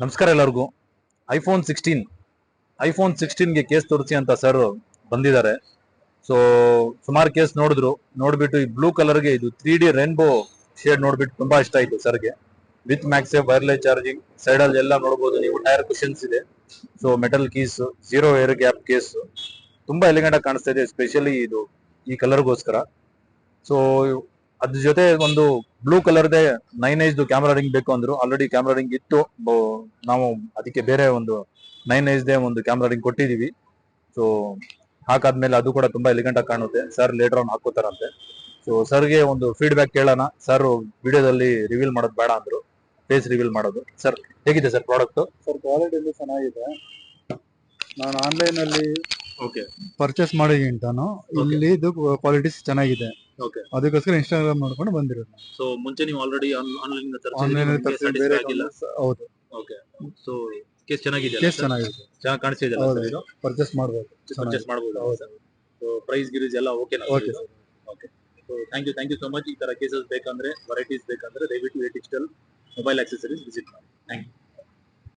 ನಮಸ್ಕಾರ ಎಲ್ಲರಿಗೂ. IPhone ಸಿಕ್ಸ್ಟೀನ್ಗೆ case ತೋರಿಸಿ ಅಂತ ಸರ್ ಬಂದಿದ್ದಾರೆ. ಸೊ ಸುಮಾರು ಕೇಸ್ ನೋಡ್ಬಿಟ್ಟು ಈ ಬ್ಲೂ ಕಲರ್ಗೆ ಇದು 3D ರೈನ್ಬೋ ಶೇಡ್ ನೋಡ್ಬಿಟ್ಟು ತುಂಬಾ ಇಷ್ಟ ಆಯ್ತು ಸರ್ಗೆ. ವಿತ್ ಮ್ಯಾಕ್ಸೇಫ್ ವೈರ್ಲೆಸ್ ಚಾರ್ಜಿಂಗ್, ಸೈಡ್ ಅಲ್ಲಿ ಎಲ್ಲ ನೋಡಬಹುದು ನೀವು, ಟೈರ್ ಕುಷನ್ಸ್ ಇದೆ. So metal keys, zero air gap case, ತುಂಬಾ ಎಲಿಗೆಂಟ್ ಆಗಿ ಕಾಣಿಸ್ತಾ ಇದೆ, ಎಸ್ಪೆಷಲಿ ಇದು ಈ ಕಲರ್ಗೋಸ್ಕರ. ಸೊ ಅದ್ರ ಜೊತೆ ಒಂದು ಬ್ಲೂ ಕಲರ್ದೇ 9H ಕ್ಯಾಮ್ರಾ ರಿಂಗ್ ಬೇಕು ಅಂದ್ರು. ಆಲ್ರೆಡಿ ಕ್ಯಾಮ್ರಾ ರಿಂಗ್ ಇತ್ತು, ನಾವು ಅದಕ್ಕೆ ಬೇರೆ ಒಂದು 9H ಒಂದು ಕ್ಯಾಮ್ರಾ ರಿಂಗ್ ಕೊಟ್ಟಿದೀವಿ. ಸೊ ಹಾಕಾದ್ಮೇಲೆ ಅದು ಕೂಡ ತುಂಬಾ ಎಲಿಗೆಂಟ್ ಆಗಿ ಕಾಣುತ್ತೆ. ಸರ್ ಲೇಟರ್ ಆನ್ ಹಾಕೋತಾರಂತೆ. ಸೊ ಸರ್ಗೆ ಒಂದು ಫೀಡ್ಬ್ಯಾಕ್ ಕೇಳೋಣ. ಸರ್ ವಿಡಿಯೋದಲ್ಲಿ ರಿವೀಲ್ ಮಾಡೋದು ಬೇಡ ಅಂದ್ರು, ಫೇಸ್ ರಿವೀಲ್ ಮಾಡೋದು. ಸರ್ ಹೇಗಿದೆ ಸರ್ ಪ್ರಾಡಕ್ಟ್? ಸರ್ ಕ್ವಾಲಿಟಿ ಚೆನ್ನಾಗಿದೆ. ನಾನು ಆನ್ಲೈನ್ ಅಲ್ಲಿ ಓಕೆ ಪರ್ಚೇಸ್ ಮಾಡೋಕ್ಕಿಂತಾನು ಇಲ್ಲಿ ಇದು ಕ್ವಾಲಿಟಿ ಚೆನ್ನಾಗಿದೆ. ಓಕೆ, ಅದಕ್ಕೋಸ್ಕರ ಇನ್ಸ್ಟಾಗ್ರಾಮ್ ಮಾಡ್ಕೊಂಡು ಬಂದಿರೋದು. ಸೊ ಮುಂಚೆ ನೀವು ಆಲ್ರೆಡಿ ಆನ್ಲೈನ್ ಅಲ್ಲಿ ಬೇರೆ ಹೌದು. ಓಕೆ, ಸೊ ಕೇಸ್ ಚೆನ್ನಾಗಿದೆ, ಕೇಸ್ ಚೆನ್ನಾಗಿದೆ, ಚೆನ್ನಾಗಿ ಕಾಣಿಸ್ತಿದೆ, ಇದು ಪರ್ಚೇಸ್ ಮಾಡಬಹುದು. ಪರ್ಚೇಸ್ ಮಾಡಬಹುದು. ಸೊ ಪ್ರೈಸ್ ಗಿರೀಸ್ ಎಲ್ಲ okay? Okay sir. Okay, so thank you so much. ಈ ತರ ಕೇಸಸ್ ಬೇಕಂದ್ರೆ, ವೆರೈಟೀಸ್ ಬೇಕಂದ್ರೆ ದಯವಿಟ್ಟು a digital mobile accessories visit ಮಾಡಿ. Thank you.